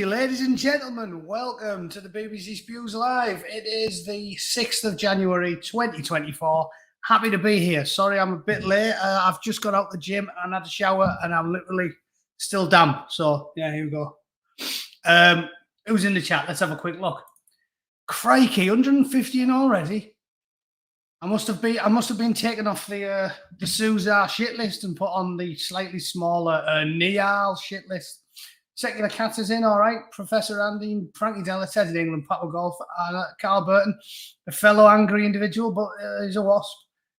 Hey, ladies and gentlemen, welcome to the BBC Spews Live. It is the 6th of January 2024. Happy to be here. Sorry I'm a bit late. I've just got out the gym and had a shower and I'm literally still damp. So, yeah, here we go. Who's in the chat? Let's have a quick look. Crikey, 150 already. I must have been taken off the Sousa shit list and put on the slightly smaller Niall shit list. Secular Cat is in, all right. Professor Andy, Frankie Della, Ted in England, Papa Golf, Carl Burton, a fellow angry individual, but he's a wasp.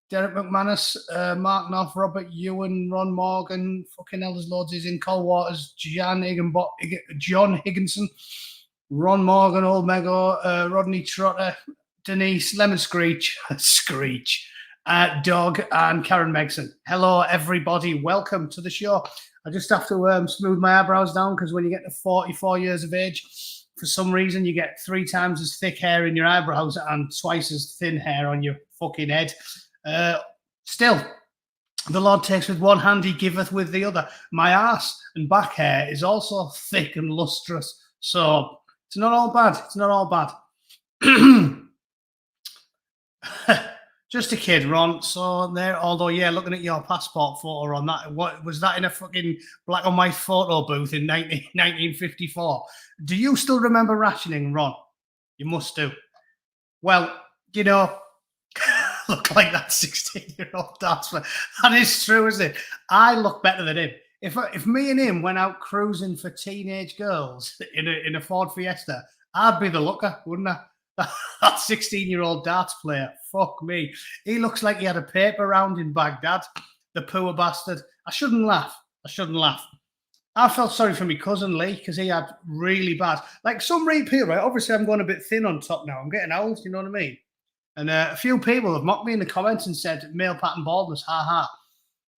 Derek McManus, Mark Knopf, Robert Ewan, Ron Morgan, fucking Elders Lords is in, Cole Waters, John Higginson, Ron Morgan, Old Mego, Rodney Trotter, Denise, Lemon Screech, Dog, and Karen Megson. Hello, everybody. Welcome to the show. I just have to smooth my eyebrows down because when you get to 44 years of age, for some reason, you get 3 times as thick hair in your eyebrows and twice as thin hair on your fucking head. Still, the Lord takes with one hand, he giveth with the other. My ass and back hair is also thick and lustrous. So it's not all bad. It's not all bad. Just a kid, Ron. So there, although, yeah, looking at your passport photo on that, what was that in a fucking black and white photo booth in 1954? Do you still remember rationing, Ron? You must do. Well, you know, look like that 16-year-old dancer. That is true, isn't it? I look better than him. If me and him went out cruising for teenage girls in a Ford Fiesta, I'd be the looker, wouldn't I? That 16-year-old darts player, fuck me. He looks like he had a paper round in Baghdad, the poor bastard. I shouldn't laugh. I felt sorry for my cousin Lee because he had really bad, like some repeat, right? Obviously, I'm going a bit thin on top now. I'm getting old, you know what I mean? And a few people have mocked me in the comments and said, male pattern baldness, ha.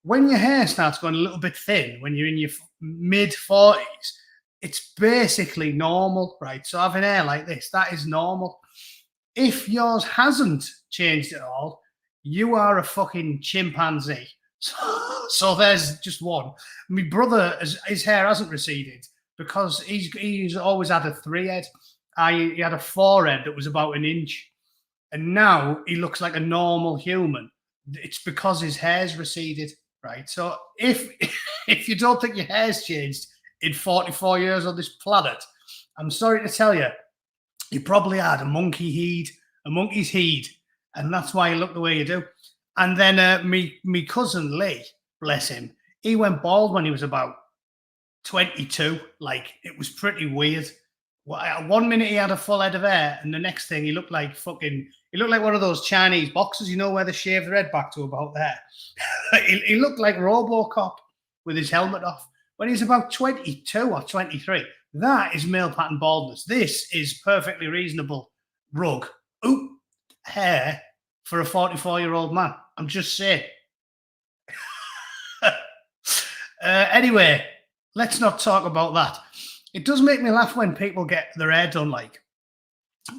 When your hair starts going a little bit thin, when you're in your mid-40s, it's basically normal, right? So having hair like this, that is normal. If yours hasn't changed at all, you are a fucking chimpanzee. So there's just one. My brother, his hair hasn't receded because he's always had a 3-head. He had a 4-head that was about 1 inch. And now he looks like a normal human. It's because his hair's receded, right? So if you don't think your hair's changed in 44 years on this planet, I'm sorry to tell you, you probably had a monkey's heed, and that's why you look the way you do. And then me cousin Lee, bless him, he went bald when he was about 22. Like, it was pretty weird. 1 minute he had a full head of hair, and the next thing he looked like one of those Chinese boxers, you know, where they shave their head back to about there. he looked like RoboCop with his helmet off when he's about 22 or 23. That is male pattern baldness. This is perfectly reasonable hair for a 44-year-old man. I'm just saying. Anyway, let's not talk about that. It does make me laugh when people get their hair done. Like,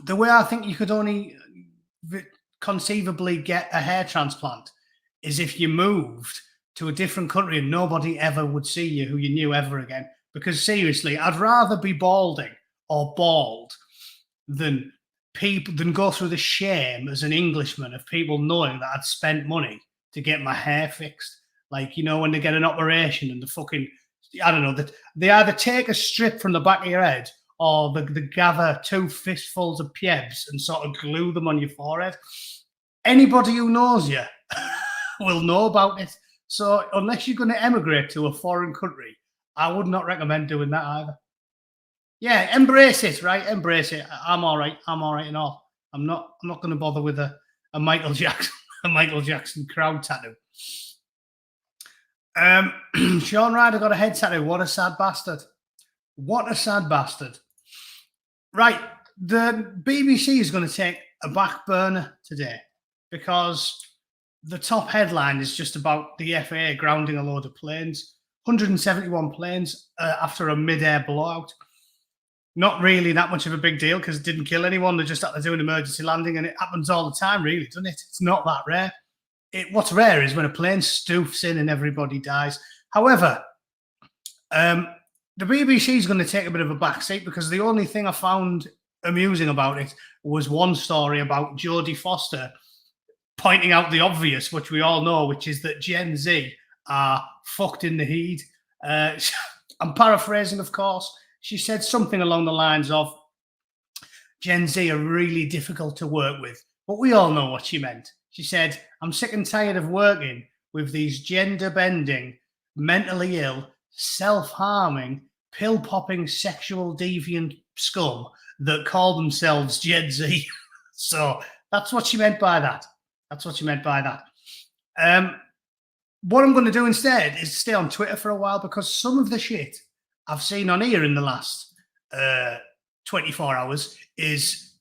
the way I think you could only conceivably get a hair transplant is if you moved to a different country and nobody ever would see you who you knew ever again. Because seriously, I'd rather be balding or bald than go through the shame as an Englishman of people knowing that I'd spent money to get my hair fixed. Like, you know, when they get an operation and the fucking, I don't know, that they either take a strip from the back of your head or they gather 2 fistfuls of piebs and sort of glue them on your forehead. Anybody who knows you will know about it. So unless you're going to emigrate to a foreign country, I would not recommend doing that either. Yeah, embrace it, right? Embrace it. I'm all right and all. I'm not going to bother with a Michael Jackson crowd tattoo. Sean Ryder got a head tattoo. What a sad bastard. What a sad bastard. Right, the BBC is going to take a back burner today because the top headline is just about the FAA grounding a load of planes. 171 planes after a mid-air blowout. Not really that much of a big deal because it didn't kill anyone. They just had to do an emergency landing, and it happens all the time, really, doesn't it? It's not that rare. What's rare is when a plane stoofs in and everybody dies. However, the BBC is going to take a bit of a backseat because the only thing I found amusing about it was one story about Jodie Foster pointing out the obvious, which we all know, which is that Gen Z are fucked in the head. I'm paraphrasing, of course. She said something along the lines of Gen Z are really difficult to work with, but we all know what she meant. She said, I'm sick and tired of working with these gender bending, mentally ill, self harming, pill popping, sexual deviant scum that call themselves Gen Z. So that's what she meant by that. That's what she meant by that. What I'm going to do instead is stay on Twitter for a while because some of the shit I've seen on here in the last 24 hours is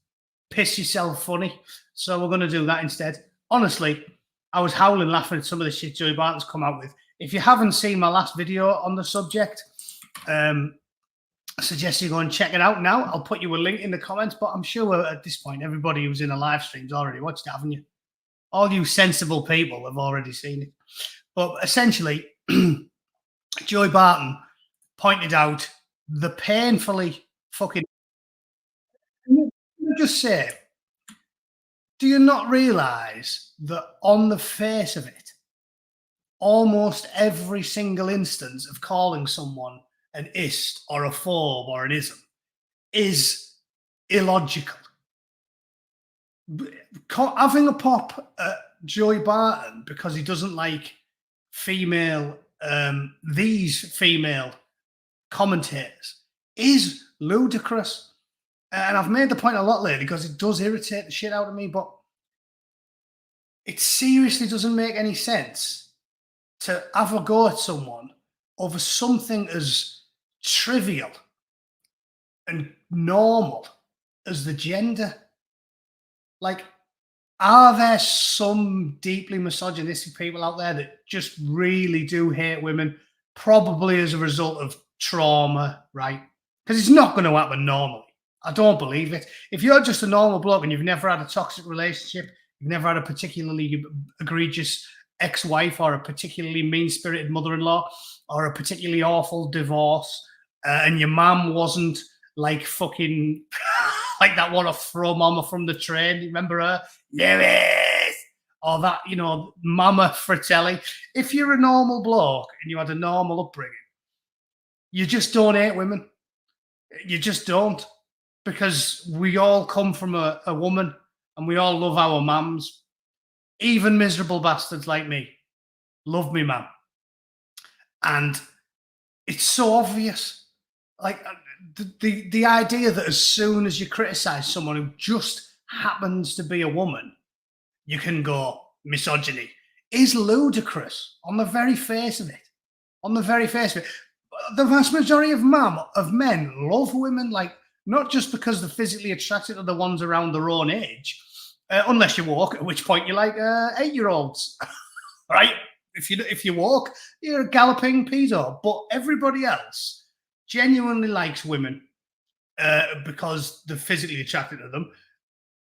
piss yourself funny. So we're going to do that instead. Honestly, I was howling laughing at some of the shit Joey Barton's come out with. If you haven't seen my last video on the subject, I suggest you go and check it out now. I'll put you a link in the comments, but I'm sure at this point, everybody who's in a live stream's already watched it, haven't you? All you sensible people have already seen it. But essentially, Joey Barton pointed out the painfully fucking... Let me just say, do you not realise that on the face of it, almost every single instance of calling someone an ist or a phobe or an ism is illogical? Having a pop at Joey Barton because he doesn't like these female commentators is ludicrous. And I've made the point a lot lately because it does irritate the shit out of me, but it seriously doesn't make any sense to have a go at someone over something as trivial and normal as the gender. Like, are there some deeply misogynistic people out there that just really do hate women, probably as a result of trauma, right? Because it's not going to happen normally. I don't believe it. If you're just a normal bloke and you've never had a toxic relationship, you've never had a particularly egregious ex-wife or a particularly mean-spirited mother-in-law or a particularly awful divorce, and your mum wasn't like fucking like that one of throw mama from the train. You remember her? Lewis! Or that, you know, Mama Fratelli. If you're a normal bloke and you had a normal upbringing, you just don't hate women. You just don't. Because we all come from a woman and we all love our mums. Even miserable bastards like me love me, mum. And it's so obvious. Like, the idea that as soon as you criticize someone who just happens to be a woman, you can go misogyny is ludicrous on the very face of it. On the very face of it. The vast majority of men love women, like, not just because they're physically attracted to the ones around their own age, unless you walk, at which point you're like 8-year-olds, right? If you walk, you're a galloping pedo. But everybody else genuinely likes women because they're physically attracted to them,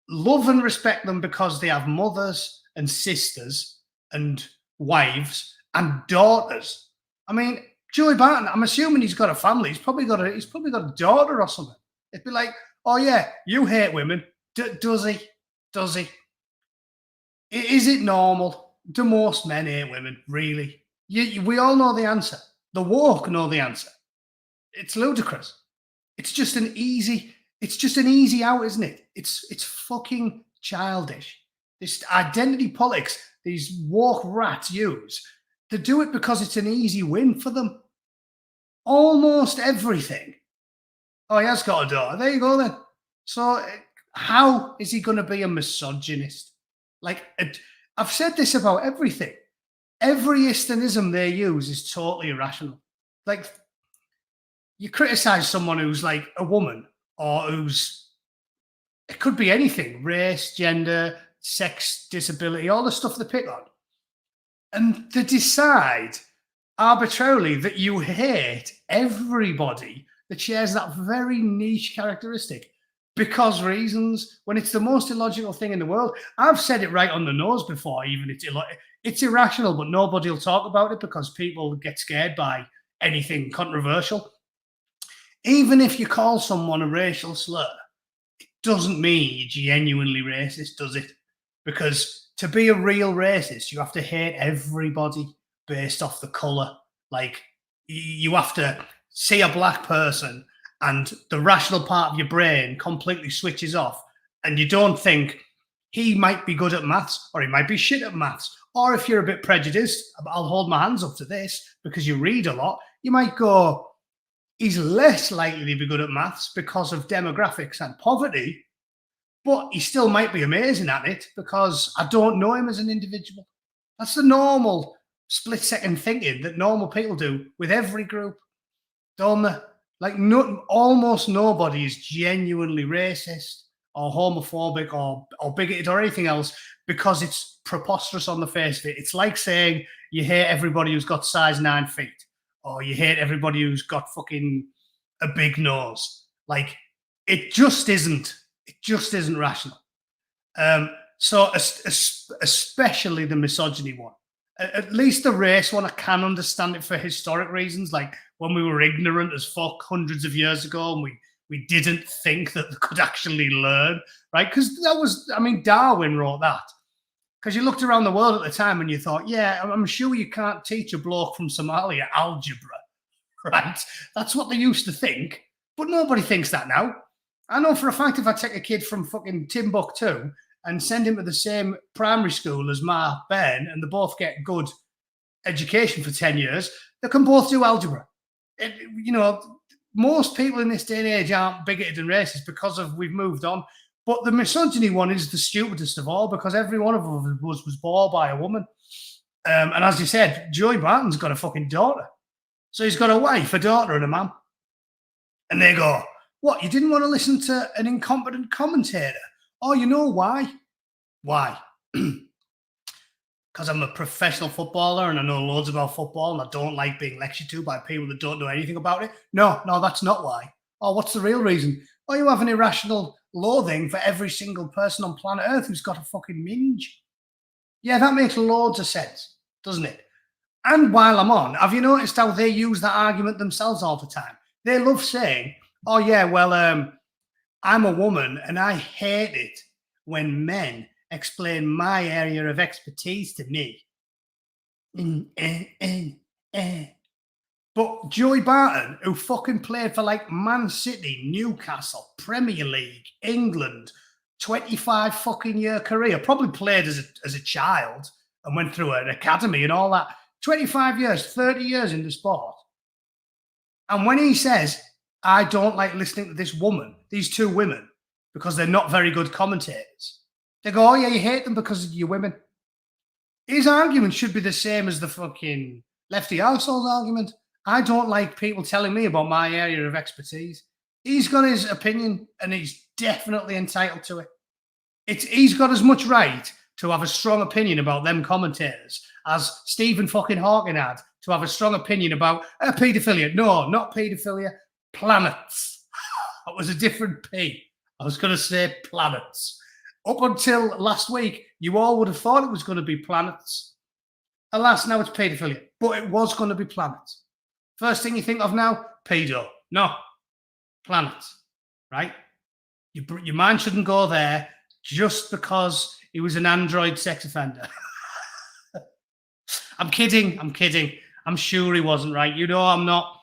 love and respect them because they have mothers and sisters and wives and daughters. I mean, Joey Barton, I'm assuming he's got a family. He's probably got a daughter or something. It'd be like, oh yeah, you hate women. Does he? Does he? Is it normal? Do most men hate women? Really? We all know the answer. The woke know the answer. It's ludicrous. It's just an easy out, isn't it? It's fucking childish. This identity politics these woke rats use, to do it because it's an easy win for them. Almost everything. Oh, he has got a daughter. There you go then. So how is he going to be a misogynist? Like, I've said this about everything. Every istanism they use is totally irrational. Like, you criticize someone who's like a woman or it could be anything, race, gender, sex, disability, all the stuff they pick on. And they decide arbitrarily that you hate everybody that shares that very niche characteristic because reasons, when it's the most illogical thing in the world. I've said it right on the nose before, even it's irrational, but nobody will talk about it because people get scared by anything controversial. Even if you call someone a racial slur, it doesn't mean you're genuinely racist, does it? Because to be a real racist, you have to hate everybody based off the color. Like, you have to see a black person and the rational part of your brain completely switches off, and you don't think he might be good at maths or he might be shit at maths. Or if you're a bit prejudiced, I'll hold my hands up to this because you read a lot, you might go, he's less likely to be good at maths because of demographics and poverty, but he still might be amazing at it because I don't know him as an individual. That's the normal split second thinking that normal people do with every group, don't they? Like, almost nobody is genuinely racist or homophobic or bigoted or anything else because it's preposterous on the face of it. It's like saying you hate everybody who's got size 9 feet, or you hate everybody who's got fucking a big nose. Like, it just isn't. It just isn't rational. So especially the misogyny one. At least the race one, I can understand it for historic reasons, like when we were ignorant as fuck hundreds of years ago and we didn't think that they could actually learn, right? Because that was, I mean, Darwin wrote that. Because you looked around the world at the time and you thought, yeah, I'm sure you can't teach a bloke from Somalia algebra, right? That's what they used to think, but nobody thinks that now. I know for a fact if I take a kid from fucking Timbuktu and send him to the same primary school as my Ben, and they both get good education for 10 years, they can both do algebra. Most people in this day and age aren't bigoted and racist because we've moved on. But the misogyny one is the stupidest of all because every one of them was born by a woman. And as you said, Joey Barton's got a fucking daughter. So he's got a wife, a daughter, and a mum. And they go, what, you didn't want to listen to an incompetent commentator? Oh, you know why? Why? Because I'm a professional footballer and I know loads about football and I don't like being lectured to by people that don't know anything about it. No, that's not why. Oh, what's the real reason? Oh, you have an irrational loathing for every single person on planet Earth who's got a fucking minge. Yeah, that makes loads of sense, doesn't it? And while I'm on, have you noticed how they use that argument themselves all the time? They love saying, oh, yeah, well, I'm a woman and I hate it when men explain my area of expertise to me. But Joey Barton, who fucking played for like Man City, Newcastle, Premier League, England, 25 fucking year career, probably played as a child and went through an academy and all that. 25 years, 30 years in the sport. And when he says, I don't like listening to this woman, these two women, because they're not very good commentators, they go, oh yeah, you hate them because you're women. His argument should be the same as the fucking Lefty household argument. I don't like people telling me about my area of expertise. He's got his opinion and he's definitely entitled to it. He's got as much right to have a strong opinion about them commentators as Stephen fucking Hawking had to have a strong opinion about paedophilia. No, not paedophilia, planets. That was a different P. I was going to say planets. Up until last week, you all would have thought it was going to be planets. Alas, now it's paedophilia, but it was going to be planets. First thing you think of now, pedo. No, planets, right? Your mind shouldn't go there just because he was an android sex offender. I'm kidding. I'm sure he wasn't, right? You know I'm not.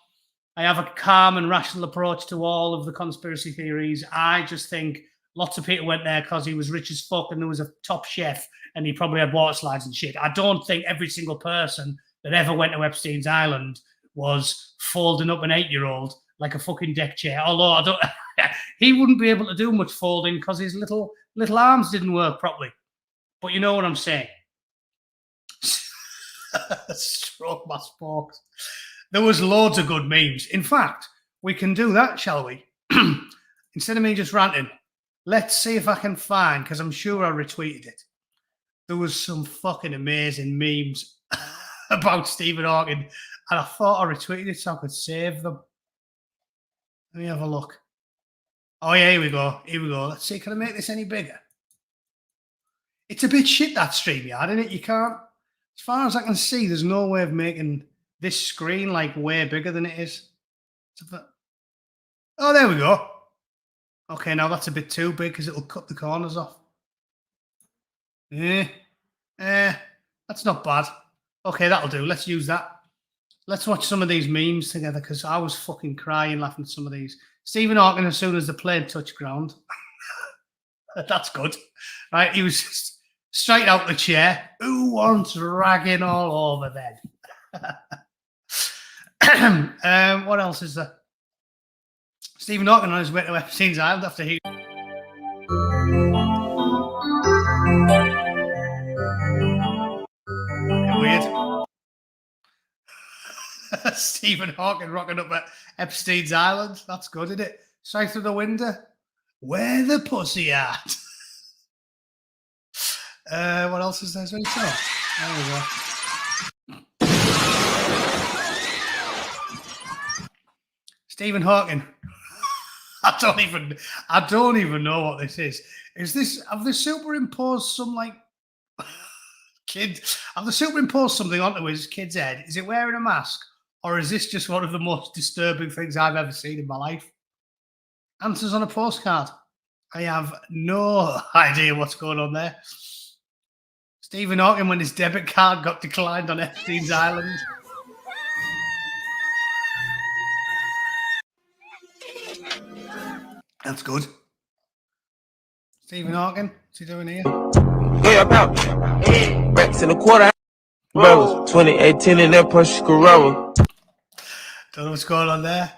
I have a calm and rational approach to all of the conspiracy theories. I just think lots of people went there because he was rich as fuck and there was a top chef and he probably had water slides and shit. I don't think every single person that ever went to Epstein's Island was folding up an 8-year-old like a fucking deck chair. Although I don't, he wouldn't be able to do much folding because his little arms didn't work properly. But you know what I'm saying. Stroke my spokes. There was loads of good memes. In fact, we can do that, shall we? Instead of me just ranting, let's see if I can find, because I'm sure I retweeted it. There was some fucking amazing memes about Stephen Hawking, and I thought I retweeted it so I could save them. Let me have a look. Oh, yeah, here we go. Let's see, can I make this any bigger? It's a bit shit, that StreamYard, isn't it? You can't, as far as I can see, there's no way of making this screen like way bigger than it is. Oh, there we go. Okay, now that's a bit too big because it'll cut the corners off. That's not bad. Okay, that'll do. Let's use that. Let's watch some of these memes together because I was fucking crying laughing at some of these. Stephen Hawking, as soon as the plane touched ground. That's good. Right, he was just straight out the chair. Who wants ragging all over then? What else is there? Stephen Hawking on his way to Epstein's Island after he... Weird. Stephen Hawking rocking up at Epstein's Island. That's good, isn't it? Straight through the window. Where the pussy at? What else is there? There we go. Stephen Hawking. I don't even know what this is. Is this? Have they superimposed some like kid? Have they superimposed something onto his kid's head? Is it wearing a mask, or is this just one of the most disturbing things I've ever seen in my life? Answers on a postcard. I have no idea what's going on there. Stephen Hawking when his debit card got declined on Epstein's Island. That's good. Stephen Hawking, what's he doing here? Yeah, about racks in a quarter. Brothers, 2018 in that Porsche Carrera. Don't know what's going on there.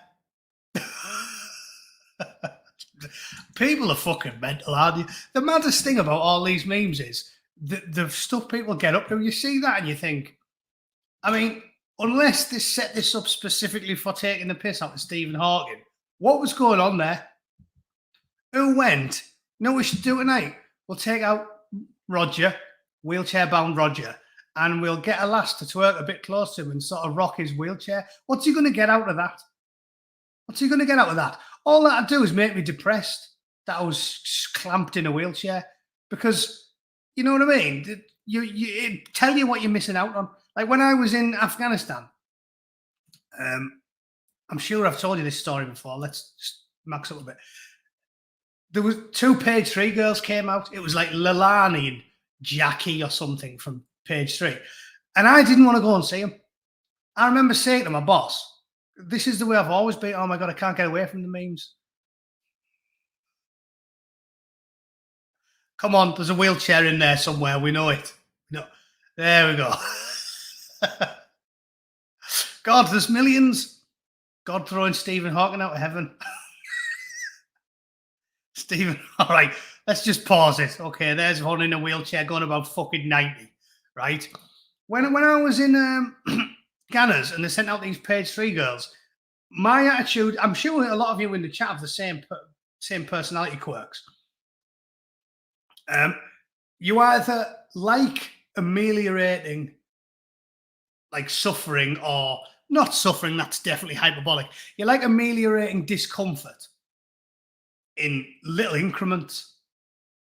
People are fucking mental, aren't you? The maddest thing about all these memes is the stuff people get up to. You see that and you think, I mean, unless they set this up specifically for taking the piss out of Stephen Hawking, what was going on there? Who went? No, we should do tonight. We'll take out Roger, wheelchair-bound Roger, and we'll get a lass to twerk a bit close to him and sort of rock his wheelchair. What's he going to get out of that? What's he going to get out of that? All that'd do is make me depressed that I was clamped in a wheelchair because, you know what I mean? You tell you what you're missing out on. Like when I was in Afghanistan, I'm sure I've told you this story before. Let's just max up a bit. There was 2 Page 3 girls came out. It was like Lalani and Jackie or something from Page 3. And I didn't want to go and see them. I remember saying to my boss, this is the way I've always been. Oh my God, I can't get away from the memes. Come on, there's a wheelchair in there somewhere. We know it. No, there we go. God, there's millions. God throwing Stephen Hawking out of heaven. Stephen, all right, let's just pause it. Okay, there's one in a wheelchair going about fucking 90, right? When I was in Ganners and they sent out these Page 3 girls, my attitude, I'm sure a lot of you in the chat have the same personality quirks. You either like ameliorating like suffering or not suffering, that's definitely hyperbolic. You like ameliorating discomfort in little increments,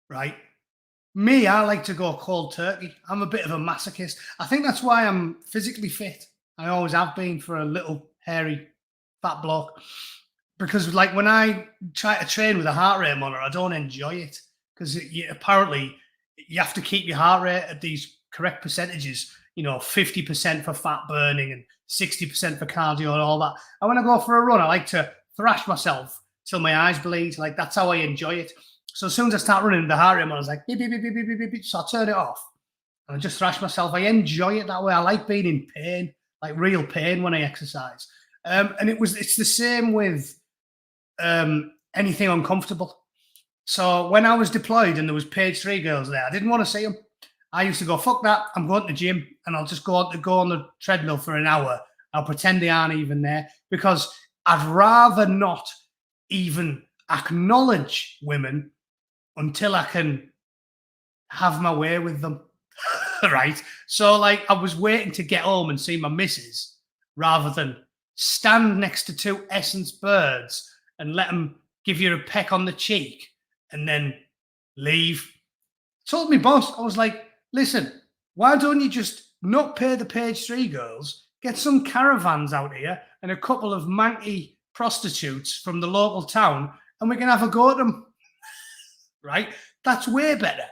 right? Me, I like to go cold turkey. I'm a bit of a masochist. I think that's why I'm physically fit. I always have been for a little hairy fat bloke. Because like when I try to train with a heart rate monitor, I don't enjoy it. Because apparently you have to keep your heart rate at these correct percentages, you know, 50% for fat burning and 60% for cardio and all that. And when I go for a run, I like to thrash myself till my eyes bleed. Like, that's how I enjoy it. So as soon as I start running, the heart rate monitor is like, beep, beep, beep, beep, beep, beep, beep. So I turn it off and I just thrash myself. I enjoy it that way. I like being in pain, like real pain when I exercise. And it's the same with anything uncomfortable. So when I was deployed and there was Page 3 girls there, I didn't want to see them. I used to go, fuck that, I'm going to the gym and I'll just go on the treadmill for an hour. I'll pretend they aren't even there because I'd rather not even acknowledge women until I can have my way with them. Right? So like I was waiting to get home and see my missus rather than stand next to 2 essence birds and let them give you a peck on the cheek and then leave. Told me boss, I was like, listen, why don't you just not pay the Page 3 girls, get some caravans out here and a couple of manky prostitutes from the local town and we can have a go at them. Right? That's way better.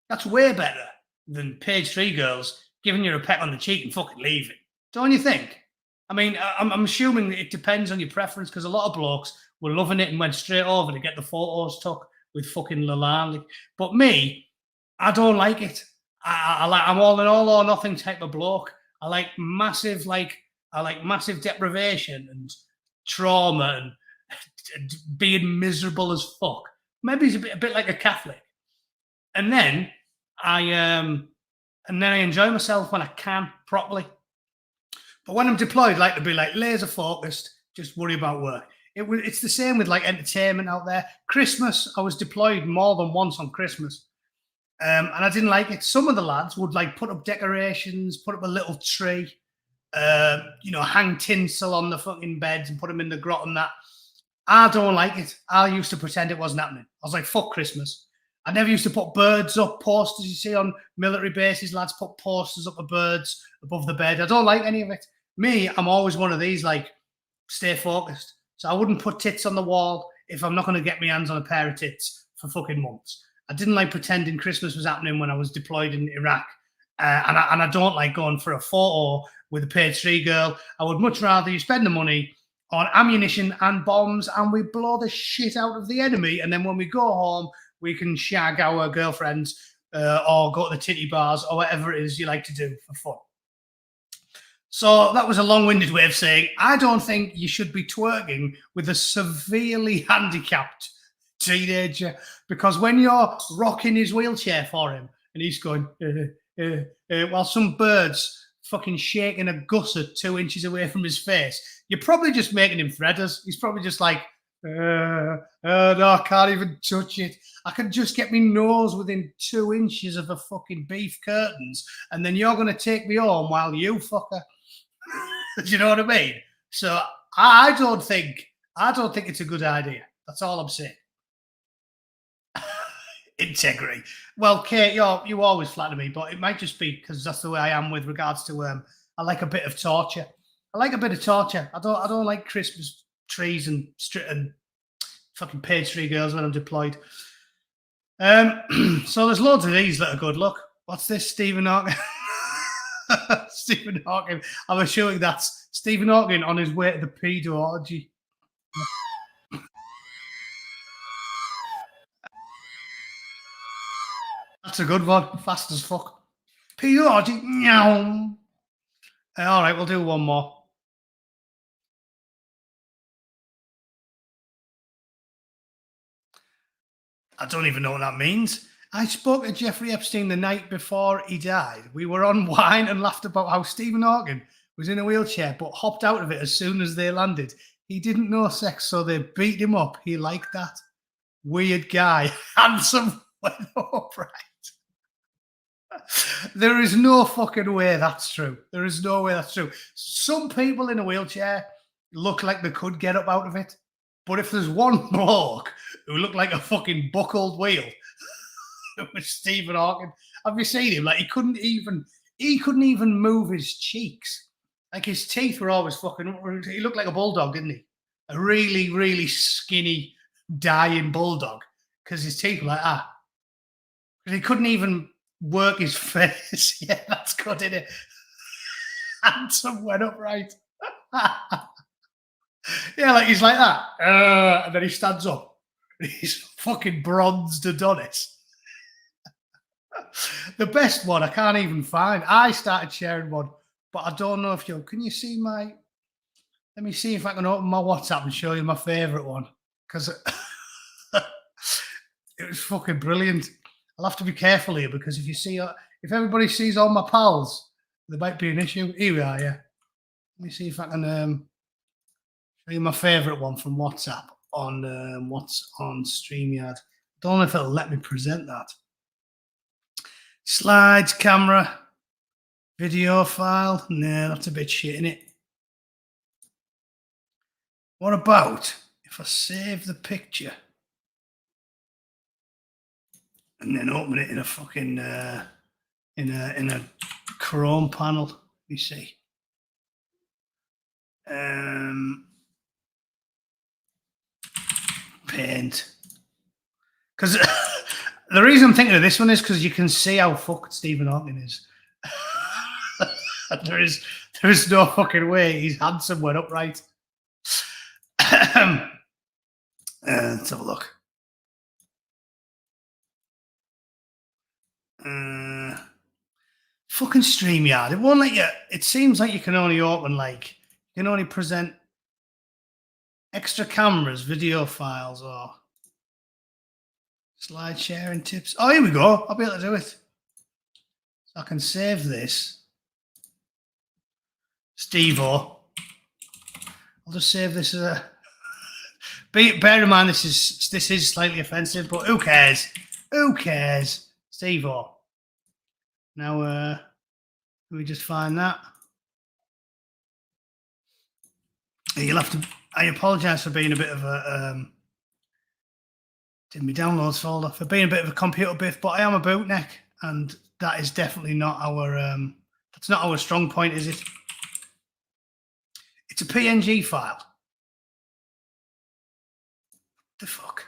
That's way better than page 3 girls giving you a peck on the cheek and fucking leaving. Don't you think? I mean, I'm assuming that it depends on your preference because a lot of blokes were loving it and went straight over to get the photos took with fucking Lalali. But me, I don't like it. I'm all an all or nothing type of bloke. I like massive deprivation and trauma and being miserable as fuck. Maybe he's a bit like a Catholic. And then I enjoy myself when I can properly. But when I'm deployed, I like to be like laser focused, just worry about work. It's the same with like entertainment out there. Christmas, I was deployed more than once on Christmas. And I didn't like it. Some of the lads would like put up decorations, put up a little tree, hang tinsel on the fucking beds and put them in the grot and that. I don't like it. I used to pretend it wasn't happening. I was like, fuck Christmas. I never used to put birds up, posters you see on military bases. Lads put posters up of birds above the bed. I don't like any of it. Me, I'm always one of these, like, stay focused. So I wouldn't put tits on the wall if I'm not going to get my hands on a pair of tits for fucking months. I didn't like pretending Christmas was happening when I was deployed in Iraq. And I don't like going for a photo with a page 3 girl. I would much rather you spend the money on ammunition and bombs and we blow the shit out of the enemy. And then when we go home, we can shag our girlfriends or go to the titty bars or whatever it is you like to do for fun. So that was a long-winded way of saying I don't think you should be twerking with a severely handicapped teenager, because when you're rocking his wheelchair for him and he's going while some bird's fucking shaking a gusset 2 inches away from his face, you're probably just making him threaders. He's probably just like, no, I can't even touch it. I can just get my nose within 2 inches of the fucking beef curtains, and then you're going to take me home while you fucker. Do you know what I mean? So I don't think it's a good idea. That's all I'm saying. Integrity. Well, Kate, you always flatter me, but it might just be because that's the way I am with regards to I like a bit of torture. I like a bit of torture. I don't like Christmas trees and fucking page 3 girls when I'm deployed. So there's loads of these that are good. Look, what's this? Stephen Hawking. Stephen Hawking. I'm assuming that's Stephen Hawking on his way to the pedo orgy. That's a good one. Fast as fuck. Pedo orgy. All right, we'll do one more. I don't even know what that means. I spoke to Jeffrey Epstein the night before he died. We were on wine and laughed about how Stephen Hawking was in a wheelchair but hopped out of it as soon as they landed. He didn't know sex, so they beat him up. He liked that. Weird guy. Handsome. Went upright. There is no fucking way that's true. There is no way that's true. Some people in a wheelchair look like they could get up out of it. But if there's one bloke who looked like a fucking buckled wheel, it was Stephen Hawking. Have you seen him? Like he couldn't even move his cheeks. Like his teeth were always fucking. He looked like a bulldog, didn't he? A really, really skinny, dying bulldog, because his teeth were like that. But he couldn't even work his face. Yeah, that's good, isn't it? Handsome went upright. Yeah, like he's like that. And then he stands up. He's fucking bronzed Adonis. The best one I can't even find. I started sharing one, but I don't know if you can you see my. Let me see if I can open my WhatsApp and show you my favourite one, because it was fucking brilliant. I'll have to be careful here because if everybody sees all my pals, there might be an issue. Here we are. Yeah. Let me see if I can show you my favourite one from WhatsApp on what's on StreamYard. Don't know if it'll let me present that. Slides, camera, video file. Nah, that's a bit shit, innit? What about if I save the picture and then open it in a fucking in a Chrome panel? Let me see. Paint. Because the reason I'm thinking of this one is because you can see how fucked Stephen Hawking is. there is no fucking way he's handsome when upright. Let's have a look. Fucking StreamYard. It won't let you. It seems like you can only open you can only present extra cameras, video files, or slide sharing tips. Oh, here we go. I'll be able to do it. So I can save this. Steve-O. I'll just save this as a. Bear in mind this is slightly offensive, but who cares? Who cares? Steve-O. Now, let me just find that. You'll have to. I apologise for being a bit of a. In my downloads folder for being a bit of a computer biff, but I am a bootneck, and that is definitely not our. That's not our strong point, is it? It's a PNG file. The fuck?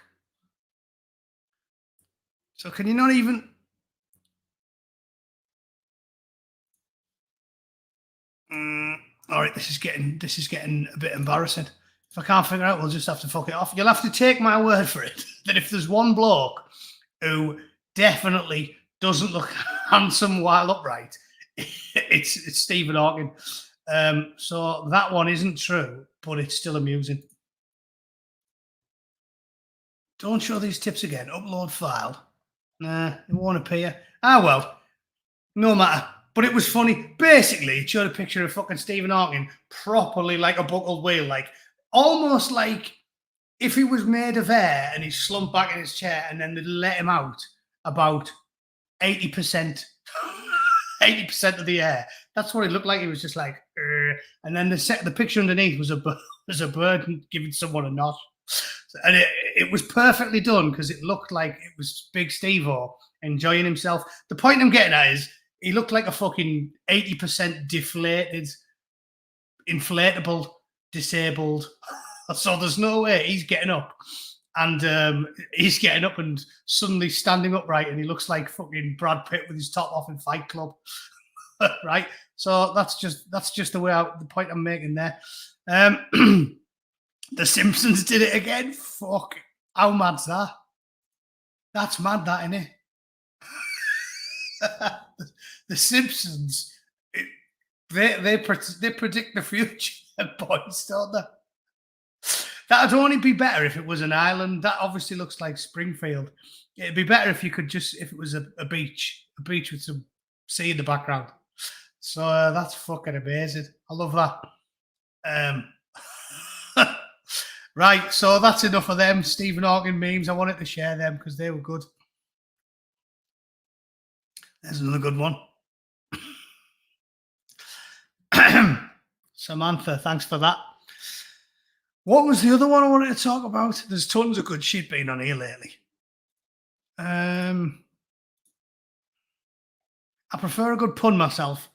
So can you not even? All right, this is getting a bit embarrassing. If I can't figure out, we'll just have to fuck it off. You'll have to take my word for it that if there's one bloke who definitely doesn't look handsome while upright, it's Stephen Hawking. So that one isn't true, but it's still amusing. Don't show these tips again. Upload file. Nah, it won't appear. Ah, well, no matter. But it was funny. Basically, it showed a picture of fucking Stephen Hawking properly like a buckled wheel, almost like if he was made of air and he slumped back in his chair and then they'd let him out about 80% of the air. That's what it looked like. He was just like, and then the picture underneath was a bird giving someone a nod. And it was perfectly done because it looked like it was Big Steve-O enjoying himself. The point I'm getting at is he looked like a fucking 80% deflated, inflatable, disabled. So there's no way he's getting up. And he's getting up and suddenly standing upright and he looks like fucking Brad Pitt with his top off in Fight Club. Right? So that's just the point I'm making there. The Simpsons did it again. Fuck. How mad's that? That's mad, that, isn't it? The Simpsons, they predict the future, boys, don't they? That'd only be better if it was an island. That obviously looks like Springfield. It'd be better if it was a beach with some sea in the background. So that's fucking amazing. I love that. Right, so that's enough of them Stephen Hawking memes. I wanted to share them because they were good. There's another good one. Samantha, thanks for that. What was the other one I wanted to talk about? There's tons of good shit being on here lately. I prefer a good pun myself.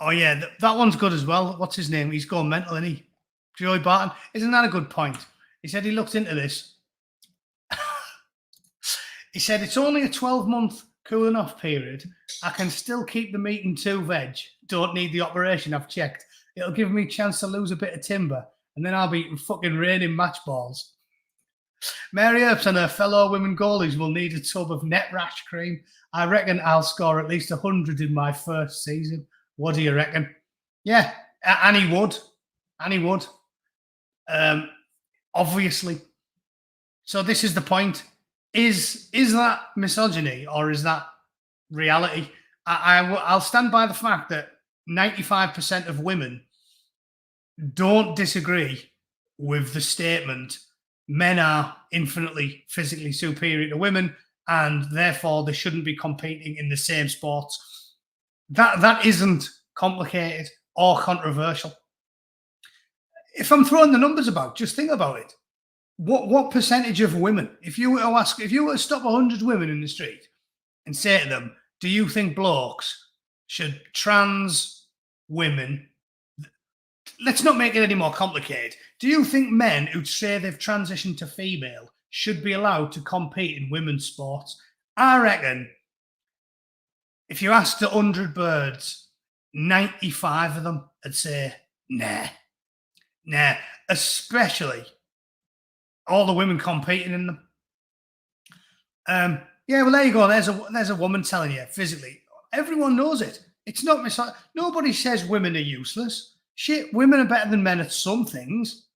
Oh, yeah, that one's good as well. What's his name? He's gone mental, isn't he? Joey Barton. Isn't that a good point? He said he looked into this. He said, it's only a 12-month cooling off period. I can still keep the meat and 2 veg. Don't need the operation, I've checked. It'll give me a chance to lose a bit of timber, and then I'll be eating fucking raining match balls. Mary Earps and her fellow women goalies will need a tub of net rash cream. I reckon I'll score at least 100 in my first season. What do you reckon? Yeah, and he would. And he would. Obviously. So this is the point. Is that misogyny or is that reality? I'll stand by the fact that 95% of women don't disagree with the statement men are infinitely physically superior to women and therefore they shouldn't be competing in the same sports. That isn't complicated or controversial. If I'm throwing the numbers about, just think about it. What percentage of women, if you were to stop 100 women in the street and say to them, do you think blokes should trans women let's not make it any more complicated. Do you think men who'd say they've transitioned to female should be allowed to compete in women's sports? I reckon if you asked 100 birds, 95 of them would say, nah. Especially all the women competing in them. Yeah, well, there you go. There's a woman telling you physically. Everyone knows it. It's not nobody says women are useless. Shit, women are better than men at some things.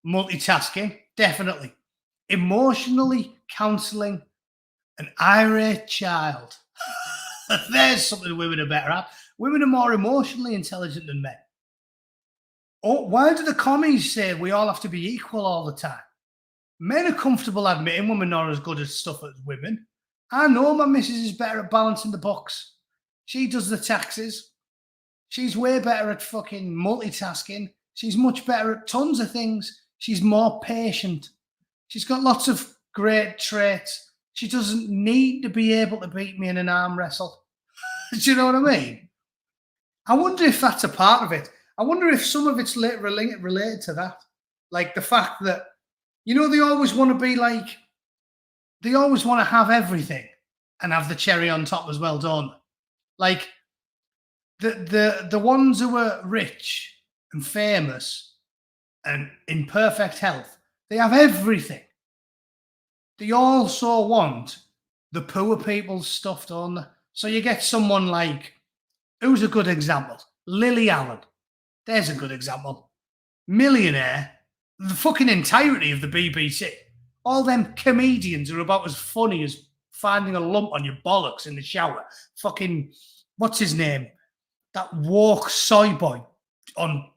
Multitasking, definitely. Emotionally counselling an irate child. There's something women are better at. Women are more emotionally intelligent than men. Oh, why do the commies say we all have to be equal all the time? Men are comfortable admitting women are not as good at stuff as women. I know my missus is better at balancing the books. She does the taxes. She's way better at fucking multitasking. She's much better at tons of things. She's more patient. She's got lots of great traits. She doesn't need to be able to beat me in an arm wrestle. Do you know what I mean? I wonder if that's a part of it. I wonder if some of it's related to that. Like the fact that, you know, they always want to be like, they always want to have everything and have the cherry on top as well, don't they? Like the ones who are rich and famous and in perfect health, they have everything. They also want the poor people's stuff, don't they? So you get someone like, who's a good example? Lily Allen. There's a good example. Millionaire, the fucking entirety of the BBC. All them comedians are about as funny as finding a lump on your bollocks in the shower. Fucking, what's his name? That woke soy boy on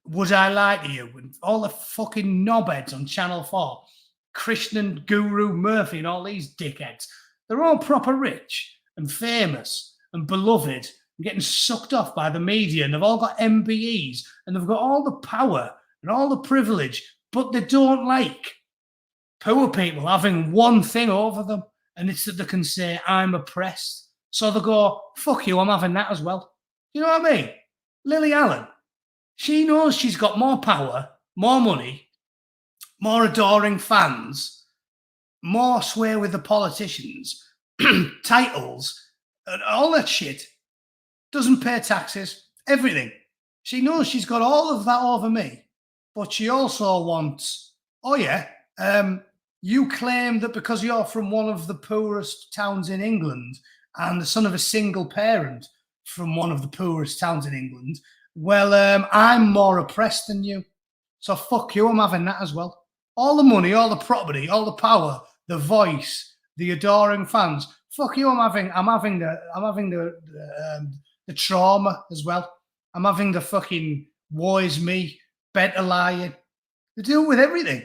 Would I Lie to You? And all the fucking knobheads on Channel 4. Krishnan Guru Murphy and all these dickheads. They're all proper rich and famous and beloved and getting sucked off by the media, and they've all got MBEs and they've got all the power and all the privilege, but they don't like poor people having one thing over them, and it's that they can say, I'm oppressed. So they go, fuck you, I'm having that as well. You know what I mean? Lily Allen, she knows she's got more power, more money, more adoring fans, more sway with the politicians, titles, and all that shit. Doesn't pay taxes, everything. She knows she's got all of that over me, but she also wants, oh yeah, you claim that because you're from one of the poorest towns in England and the son of a single parent from one of the poorest towns in England, well, I'm more oppressed than you. So fuck you, I'm having that as well. All the money, all the property, all the power, the voice, the adoring fans. Fuck you, I'm having the trauma as well. I'm having the fucking woe is me, better lying. They do it with everything.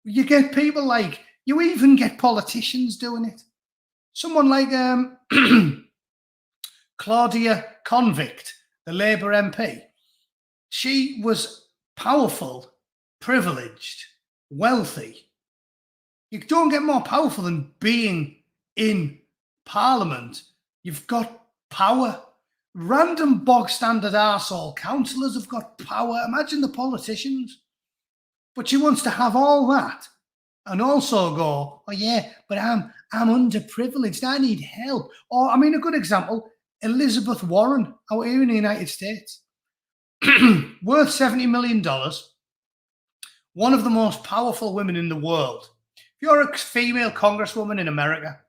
You get people like, you even get politicians doing it. Someone like Claudia Convict, the Labour MP. She was powerful, privileged, wealthy. You don't get more powerful than being in Parliament. You've got power. Random bog standard arsehole councillors have got power. Imagine the politicians. But she wants to have all that and also go, oh yeah, but I'm underprivileged. I need help. Or, I mean, a good example, Elizabeth Warren out here in the United States. Worth $70 million. One of the most powerful women in the world. If you're a female congresswoman in America,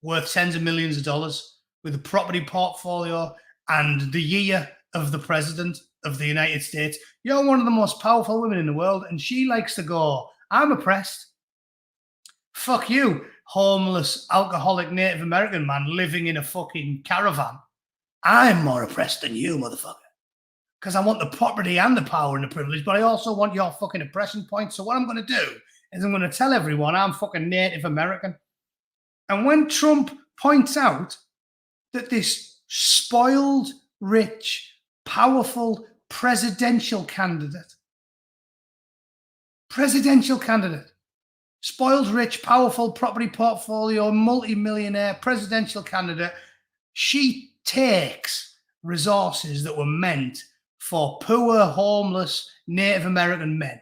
worth tens of millions of dollars, with a property portfolio and the year of the president of the United States, you're one of the most powerful women in the world, and she likes to go, I'm oppressed. Fuck you, homeless, alcoholic Native American man living in a fucking caravan. I'm more oppressed than you, motherfucker. Because I want the property and the power and the privilege, but I also want your fucking oppression point. So what I'm going to do is I'm going to tell everyone I'm fucking Native American. And when Trump points out that this spoiled, rich, powerful presidential candidate, spoiled, rich, powerful property portfolio, multi-millionaire presidential candidate, she takes resources that were meant for poor, homeless Native American men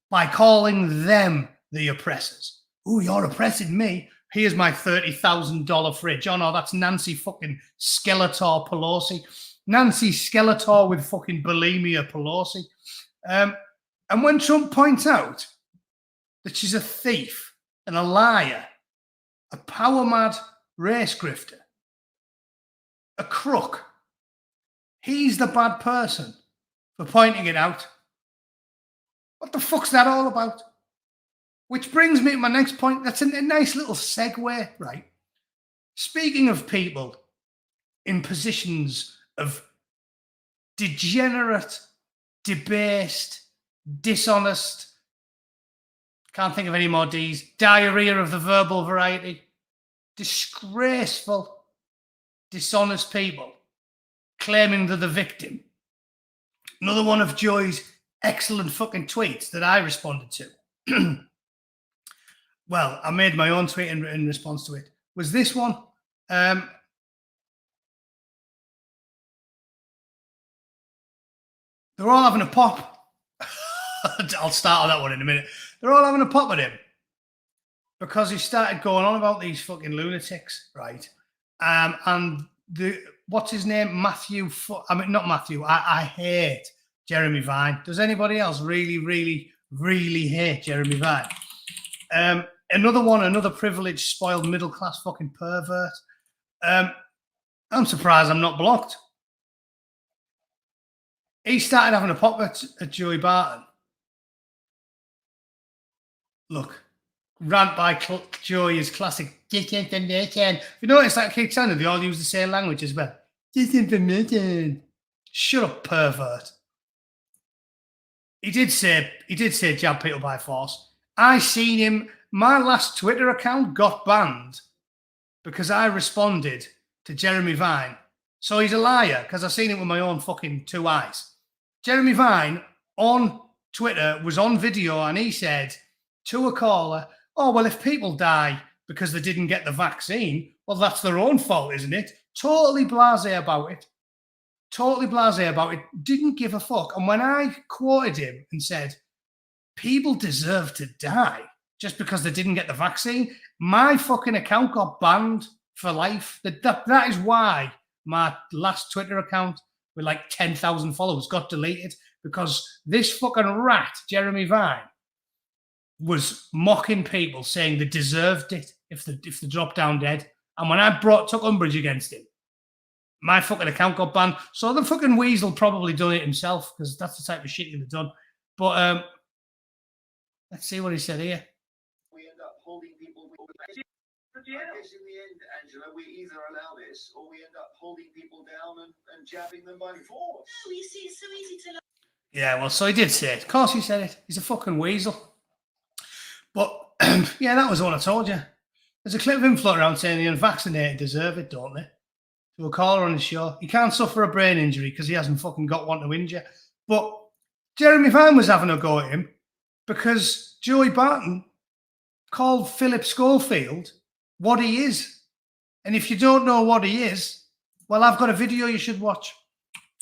by calling them the oppressors. Oh, you're oppressing me. Here's my $30,000 fridge. Oh, no, that's Nancy fucking Skeletor Pelosi. Nancy Skeletor with fucking bulimia Pelosi. And when Trump points out that she's a thief and a liar, a power-mad race grifter, a crook, he's the bad person for pointing it out. What the fuck's that all about? Which brings me to my next point. That's a nice little segue, right? Speaking of people in positions of degenerate, debased, dishonest, can't think of any more D's, diarrhea of the verbal variety, disgraceful, dishonest people claiming they're the victim. Another one of Joy's excellent fucking tweets that I responded to. Well, I made my own tweet in response to it. Was this one? They're all having a pop. I'll start on that one in a minute. They're all having a pop at him because he started going on about these fucking lunatics, right? And what's his name? Matthew. Not Matthew. I hate Jeremy Vine. Does anybody else really, really, really hate Jeremy Vine? Another privileged, spoiled, middle-class fucking pervert. I'm surprised I'm not blocked. He started having a pop at Joey Barton. Look, rant by Joey is classic disinformation. If you notice that keeps sounding, they all use the same language as well. Disinformation. Shut up, pervert. He did say jab people by force. I seen him. My last Twitter account got banned because I responded to Jeremy Vine. So he's a liar because I've seen it with my own fucking two eyes. Jeremy Vine on Twitter was on video and he said to a caller, oh, well, if people die because they didn't get the vaccine, well, that's their own fault, isn't it? Totally blasé about it. Totally blasé about it. Didn't give a fuck. And when I quoted him and said, people deserve to die just because they didn't get the vaccine, my fucking account got banned for life. That is why my last Twitter account with like 10,000 followers got deleted, because this fucking rat, Jeremy Vine, was mocking people saying they deserved it if they dropped down dead. And when I took umbrage against him, my fucking account got banned. So the fucking weasel probably done it himself, because that's the type of shit he'd have done. But let's see what he said here. We end up holding people. I guess in the end, Angela, we either allow this or we end up holding people down and jabbing them by force. No, you see, it's so easy to. Yeah, well, so he did say it. Of course he said it. He's a fucking weasel. But, yeah, that was all I told you. There's a clip of him floating around saying the unvaccinated deserve it, don't they? To a caller on his show. He can't suffer a brain injury because he hasn't fucking got one to injure. But Jeremy Vine was having a go at him because Joey Barton called Philip Schofield what he is. And if you don't know what he is, well, I've got a video you should watch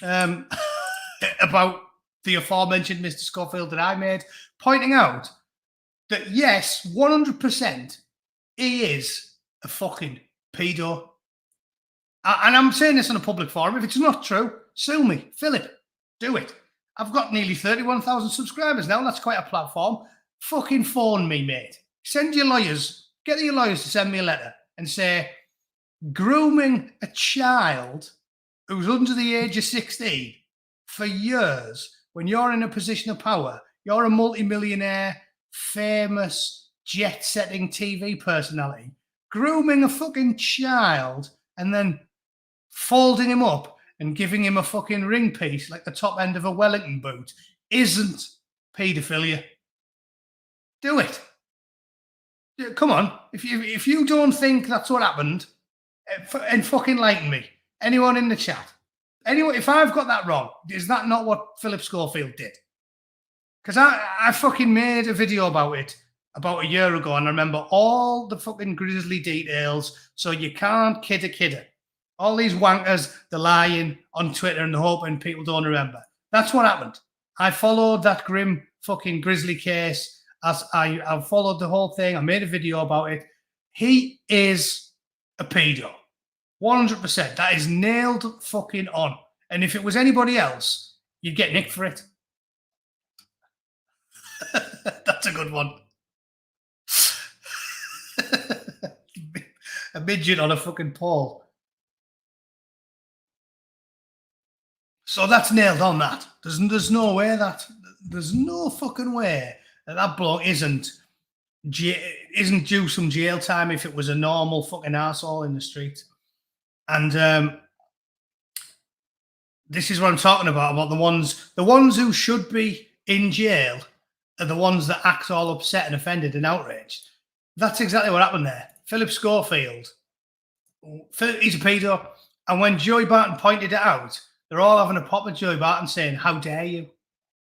about the aforementioned Mr. Schofield that I made, pointing out that, yes, 100%, he is a fucking pedo. And I'm saying this on a public forum. If it's not true, sue me. Philip, do it. I've got nearly 31,000 subscribers now. That's quite a platform. Fucking phone me, mate. Send your lawyers, get your lawyers to send me a letter and say, grooming a child who's under the age of 16 for years, when you're in a position of power, you're a multimillionaire, famous, jet-setting TV personality, grooming a fucking child and then folding him up and giving him a fucking ring piece like the top end of a Wellington boot isn't paedophilia. Do it. Come on. If you don't think that's what happened, and fucking enlighten me. Anyone in the chat. Anyone, if I've got that wrong, is that not what Philip Schofield did? Because I fucking made a video about it about a year ago, and I remember all the fucking grisly details, so you can't kid a kidder. All these wankers, they're lying on Twitter and hoping people don't remember. That's what happened. I followed that grim fucking Grizzly case. As I followed the whole thing. I made a video about it. He is a pedo. 100%. That is nailed fucking on. And if it was anybody else, you'd get nicked for it. That's a good one. A midget on a fucking pole. So that's nailed on. That there's no way there's no fucking way that bloke isn't due some jail time if it was a normal fucking arsehole in the street. And this is what I'm talking about the ones who should be in jail are the ones that act all upset and offended and outraged. That's exactly what happened there. Philip Schofield, he's a pedo. And when Joey Barton pointed it out, they're all having a pop with Joey Barton saying, how dare you?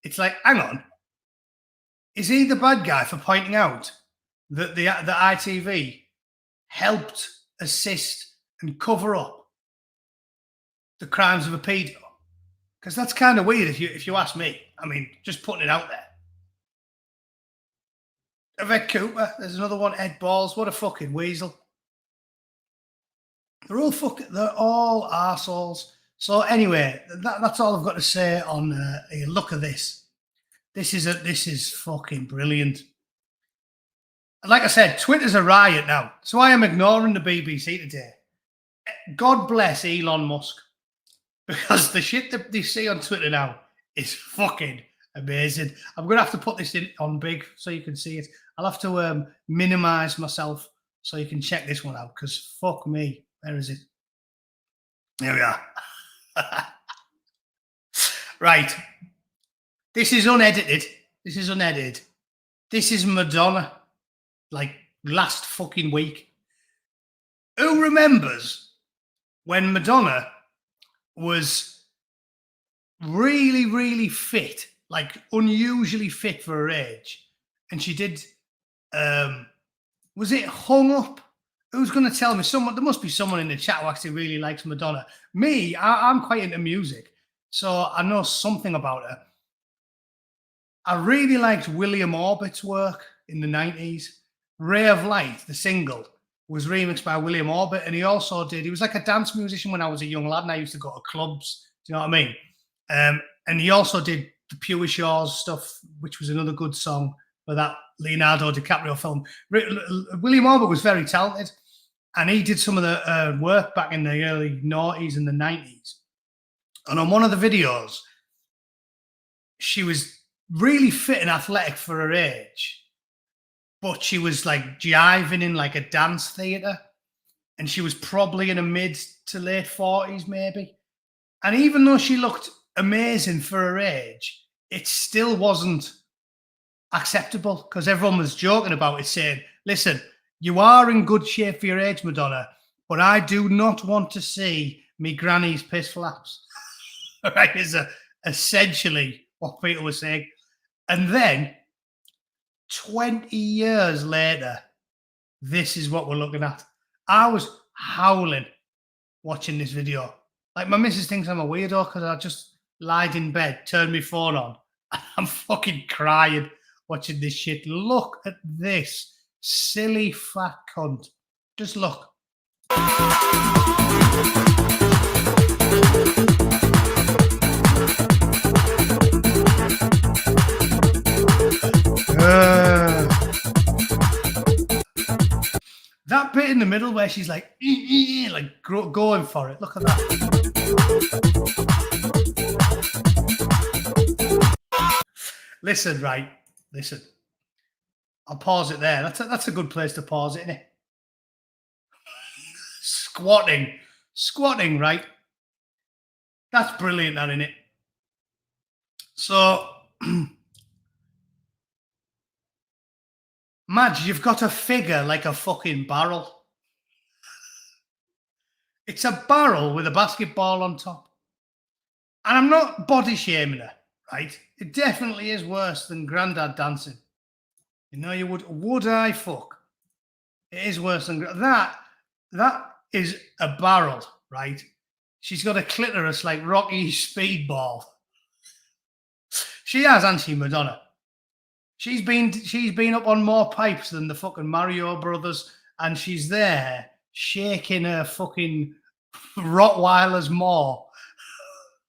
It's like, hang on. Is he the bad guy for pointing out that the ITV helped assist and cover up the crimes of a pedo? Because that's kind of weird if you ask me. I mean, just putting it out there. Yvette Cooper, there's another one, Ed Balls. What a fucking weasel. They're all arseholes. So anyway, that's all I've got to say on look at this. This is fucking brilliant. Like I said, Twitter's a riot now. So I am ignoring the BBC today. God bless Elon Musk. Because the shit that they see on Twitter now is fucking amazing. I'm going to have to put this in on big so you can see it. I'll have to minimize myself so you can check this one out. Because fuck me. Where is it? There we are. Right. This is unedited. This is Madonna. Like last fucking week. Who remembers when Madonna was really, really fit, like unusually fit for her age? And she did, was it Hung Up? Who's going to tell me? There must be someone in the chat who actually really likes Madonna. Me, I'm quite into music, so I know something about her. I really liked William Orbit's work in the 90s. Ray of Light, the single, was remixed by William Orbit, and he was like a dance musician when I was a young lad, and I used to go to clubs. Do you know what I mean? And he also did the Pure Shores stuff, which was another good song for that Leonardo DiCaprio film. William Orbit was very talented, and he did some of the work back in the early 90s and the 90s. And on one of the videos, she was really fit and athletic for her age, but she was like jiving in like a dance theatre, and she was probably in her mid to late 40s maybe. And even though she looked amazing for her age, it still wasn't acceptable because everyone was joking about it, saying, listen, you are in good shape for your age, Madonna, but I do not want to see me granny's piss flaps. Right, is essentially what people were saying. And then 20 years later, this is what we're looking at. I was howling watching this video. Like, my missus thinks I'm a weirdo because I just lied in bed, turned my phone on. I'm fucking crying watching this shit. Look at this silly fat cunt. Just look. That bit in the middle where she's like going for it. Look at that. Listen. I'll pause it there. That's a good place to pause it, isn't it? Squatting, right? That's brilliant, that, isn't it? So, Madge, you've got a figure like a fucking barrel. It's a barrel with a basketball on top. And I'm not body shaming her, right? It definitely is worse than Grandad dancing. You know, you would I fuck? It is worse than that. That is a barrel right? She's got a clitoris like Rocky Speedball. She has, hasn't she, Madonna? She's been up on more pipes than the fucking Mario Brothers, and she's there shaking her fucking Rottweiler's maw.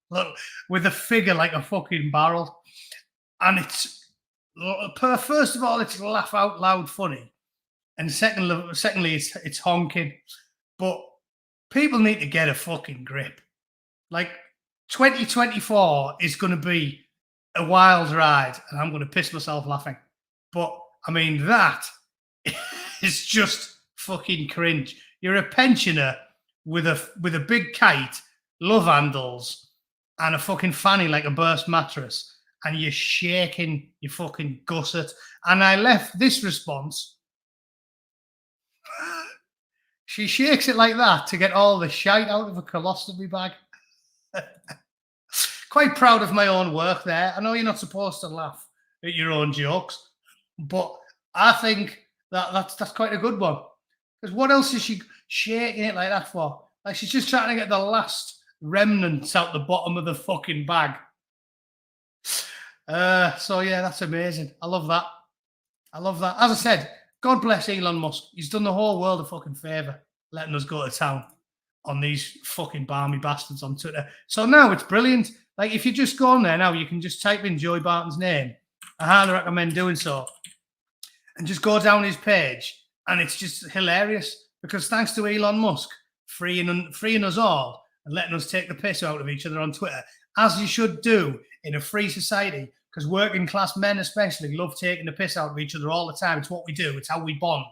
Look, with a figure like a fucking barrel. And it's, first of all, it's laugh out loud funny. And secondly, it's honking. But people need to get a fucking grip. Like, 2024 is going to be a wild ride, and I'm going to piss myself laughing. But, I mean, that is just fucking cringe. You're a pensioner with a big kite, love handles, and a fucking fanny like a burst mattress, and you're shaking your fucking gusset. And I left this response. She shakes it like that to get all the shite out of a colostomy bag. Quite proud of my own work there. I know you're not supposed to laugh at your own jokes, but I think that's quite a good one. Because what else is she shaking it like that for? Like, she's just trying to get the last remnants out the bottom of the fucking bag. So yeah, that's amazing. I love that. I love that. As I said, God bless Elon Musk. He's done the whole world a fucking favour letting us go to town on these fucking barmy bastards on Twitter. So now it's brilliant. Like, if you just go on there now, you can just type in Joey Barton's name. I highly recommend doing so. And just go down his page, and it's just hilarious, because thanks to Elon Musk freeing us all and letting us take the piss out of each other on Twitter, as you should do in a free society, because working class men especially love taking the piss out of each other all the time. It's what we do. It's how we bond.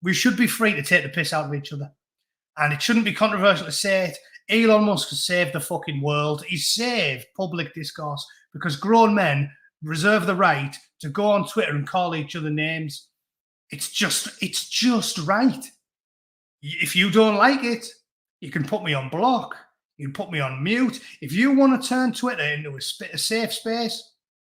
We should be free to take the piss out of each other. And it shouldn't be controversial to say it. Elon Musk has saved the fucking world. He's saved public discourse, because grown men reserve the right to go on Twitter and call each other names. It's just right. If you don't like it, you can put me on block. You can put me on mute. If you want to turn Twitter into a safe space,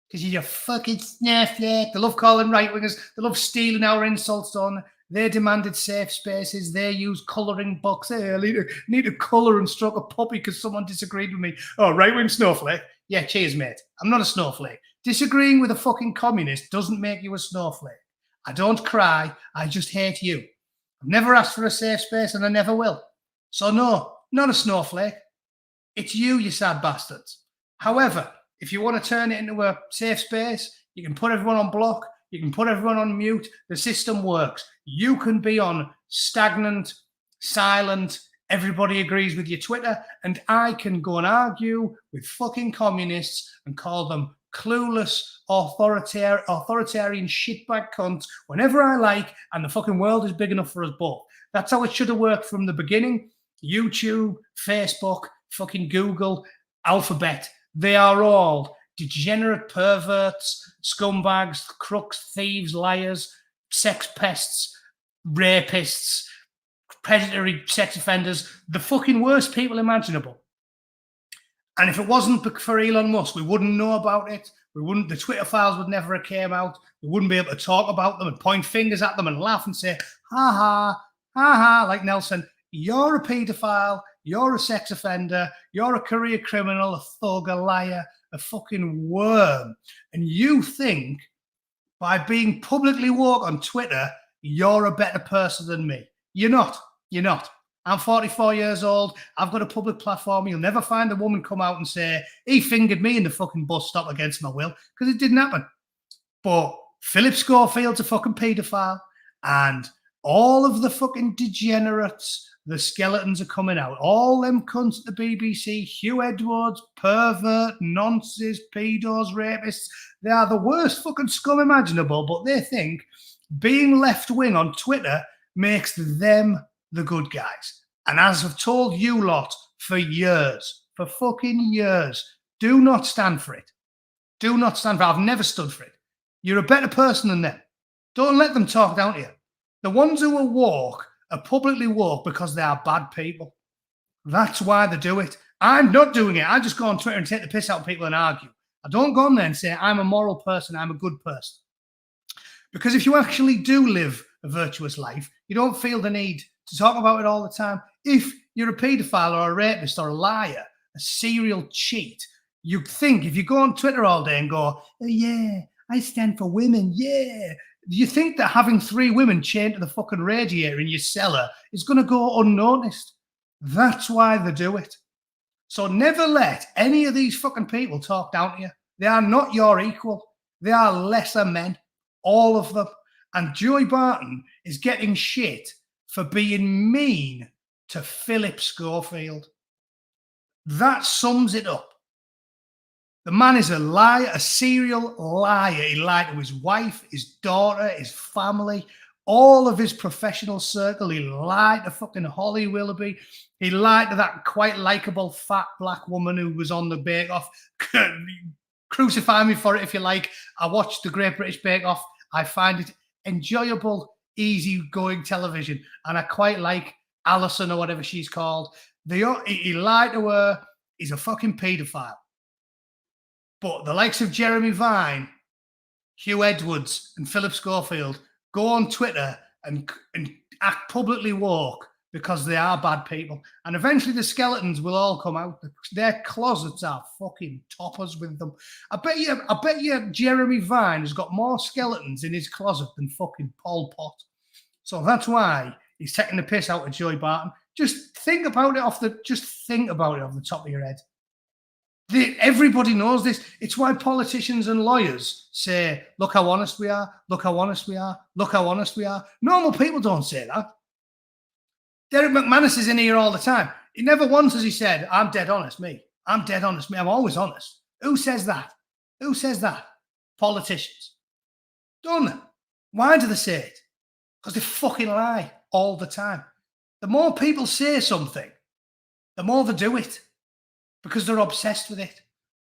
because you're a fucking snowflake. They love calling right-wingers. They love stealing our insults on. They demanded safe spaces. They use colouring books. Hey, I need to colour and stroke a puppy because someone disagreed with me. Oh, right-wing snowflake? Yeah, cheers, mate. I'm not a snowflake. Disagreeing with a fucking communist doesn't make you a snowflake. I don't cry. I just hate you. I've never asked for a safe space, and I never will. So no, not a snowflake. It's you sad bastards. However, if you want to turn it into a safe space, you can put everyone on block. You can put everyone on mute. The system works. You can be on stagnant, silent, everybody agrees with your Twitter, and I can go and argue with fucking communists and call them clueless, authoritarian shitbag cunts whenever I like, and the fucking world is big enough for us both. That's how it should have worked from the beginning. YouTube, Facebook, fucking Google, Alphabet, they are all degenerate perverts, scumbags, crooks, thieves, liars, sex pests, rapists, predatory sex offenders, the fucking worst people imaginable. And if it wasn't for Elon Musk, we wouldn't know about it. The Twitter files would never have came out. We wouldn't be able to talk about them and point fingers at them and laugh and say, ha ha, ha ha, like Nelson, you're a paedophile, you're a sex offender, you're a career criminal, a thug, a liar, a fucking worm. And you think by being publicly woke on Twitter, you're a better person than me. You're not. You're not. I'm 44 years old. I've got a public platform. You'll never find a woman come out and say, he fingered me in the fucking bus stop against my will, because it didn't happen. But Philip Schofield's a fucking paedophile, and all of the fucking degenerates, the skeletons are coming out. All them cunts at the BBC, Hugh Edwards, pervert, nonces, pedos, rapists, they are the worst fucking scum imaginable, but they think being left-wing on Twitter makes them the good guys. And as I've told you lot for years, for fucking years, do not stand for it. Do not stand for it. I've never stood for it. You're a better person than them. Don't let them talk down to you. The ones who are woke are publicly woke because they are bad people. That's why they do it. I'm not doing it. I just go on Twitter and take the piss out of people and argue. I don't go on there and say, I'm a moral person, I'm a good person. Because if you actually do live a virtuous life, you don't feel the need to talk about it all the time. If you're a paedophile or a rapist or a liar, a serial cheat. You think if you go on Twitter all day and go, oh, yeah, I stand for women, yeah. You think that having 3 women chained to the fucking radiator in your cellar is going to go unnoticed. That's why they do it. So never let any of these fucking people talk down to you. They are not your equal. They are lesser men, all of them. And Joey Barton is getting shit for being mean to Philip Schofield. That sums it up. The man is a liar, a serial liar. He lied to his wife, his daughter, his family, all of his professional circle. He lied to fucking Holly Willoughby. He lied to that quite likable fat black woman who was on the Bake Off. Crucify me for it if you like. I watched the Great British Bake Off. I find it enjoyable, easy-going television. And I quite like Alison or whatever she's called. He lied to her. He's a fucking paedophile. But the likes of Jeremy Vine, Hugh Edwards, and Philip Schofield go on Twitter and act publicly woke because they are bad people. And eventually the skeletons will all come out. Their closets are fucking toppers with them. I bet you Jeremy Vine has got more skeletons in his closet than fucking Pol Pot. So that's why he's taking the piss out of Joey Barton. Just think about it off the top of your head. Everybody knows this. It's why politicians and lawyers say, look how honest we are, look how honest we are, look how honest we are. Normal people don't say that. Derek McManus is in here all the time. He never once has he said, I'm dead honest, me. I'm dead honest, me. I'm always honest. Who says that? Who says that? Politicians. Don't they? Why do they say it? Because they fucking lie all the time. The more people say something, the more they do it. Because they're obsessed with it.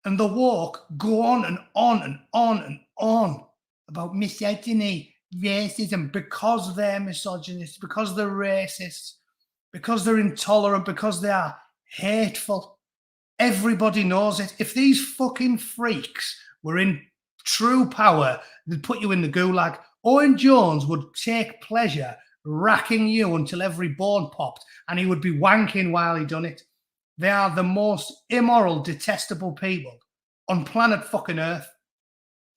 And the woke go on and on and on and on about misogyny, racism, because they're misogynists, because they're racists, because they're intolerant, because they are hateful. Everybody knows it. If these fucking freaks were in true power, they'd put you in the gulag. Owen Jones would take pleasure racking you until every bone popped, and he would be wanking while he done it. They are the most immoral, detestable people on planet fucking Earth.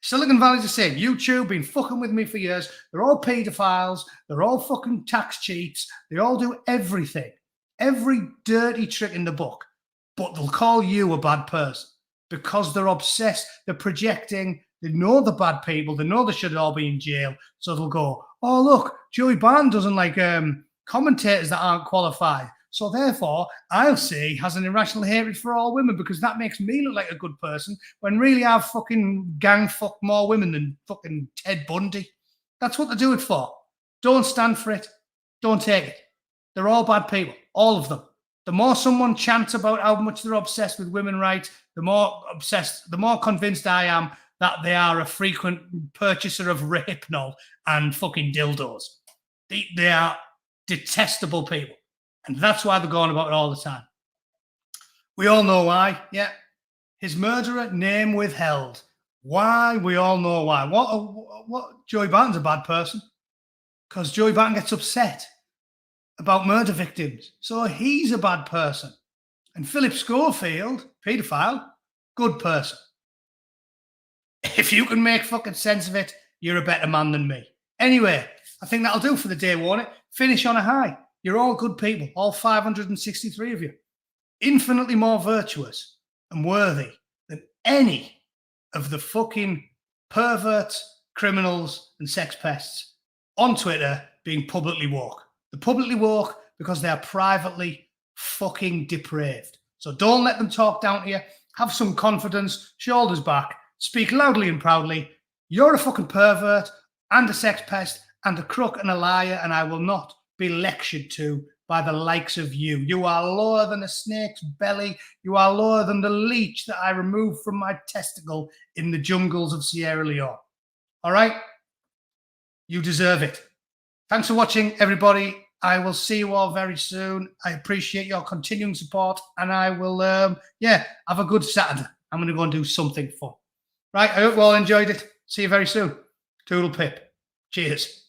Silicon Valley's the same. YouTube been fucking with me for years. They're all paedophiles. They're all fucking tax cheats. They all do everything. Every dirty trick in the book. But they'll call you a bad person because they're obsessed. They're projecting. They know the bad people. They know they should all be in jail. So they'll go, oh, look, Joey Barton doesn't like commentators that aren't qualified. So therefore, I'll say he has an irrational hatred for all women because that makes me look like a good person when really I've fucking gang fucked more women than fucking Ted Bundy. That's what they do it for. Don't stand for it. Don't take it. They're all bad people, all of them. The more someone chants about how much they're obsessed with women's rights, the more convinced I am that they are a frequent purchaser of Rohypnol and fucking dildos. They are detestable people. And that's why they're going about it all the time. We all know why. Yeah. His murderer, name withheld. Why? We all know why. What? Joey Barton's a bad person. Because Joey Barton gets upset about murder victims. So he's a bad person. And Philip Schofield, paedophile, good person. If you can make fucking sense of it, you're a better man than me. Anyway, I think that'll do for the day, won't it? Finish on a high. You're all good people, all 563 of you. Infinitely more virtuous and worthy than any of the fucking perverts, criminals, and sex pests on Twitter being publicly woke. They're publicly woke because they are privately fucking depraved. So don't let them talk down to you. Have some confidence, shoulders back, speak loudly and proudly. You're a fucking pervert and a sex pest and a crook and a liar, and I will not be lectured to by the likes of you. You are lower than a snake's belly. You are lower than the leech that I removed from my testicle in the jungles of Sierra Leone. All right? You deserve it. Thanks for watching, everybody. I will see you all very soon. I appreciate your continuing support, and I will, have a good Saturday. I'm going to go and do something fun. Right? I hope you all enjoyed it. See you very soon. Toodle pip. Cheers.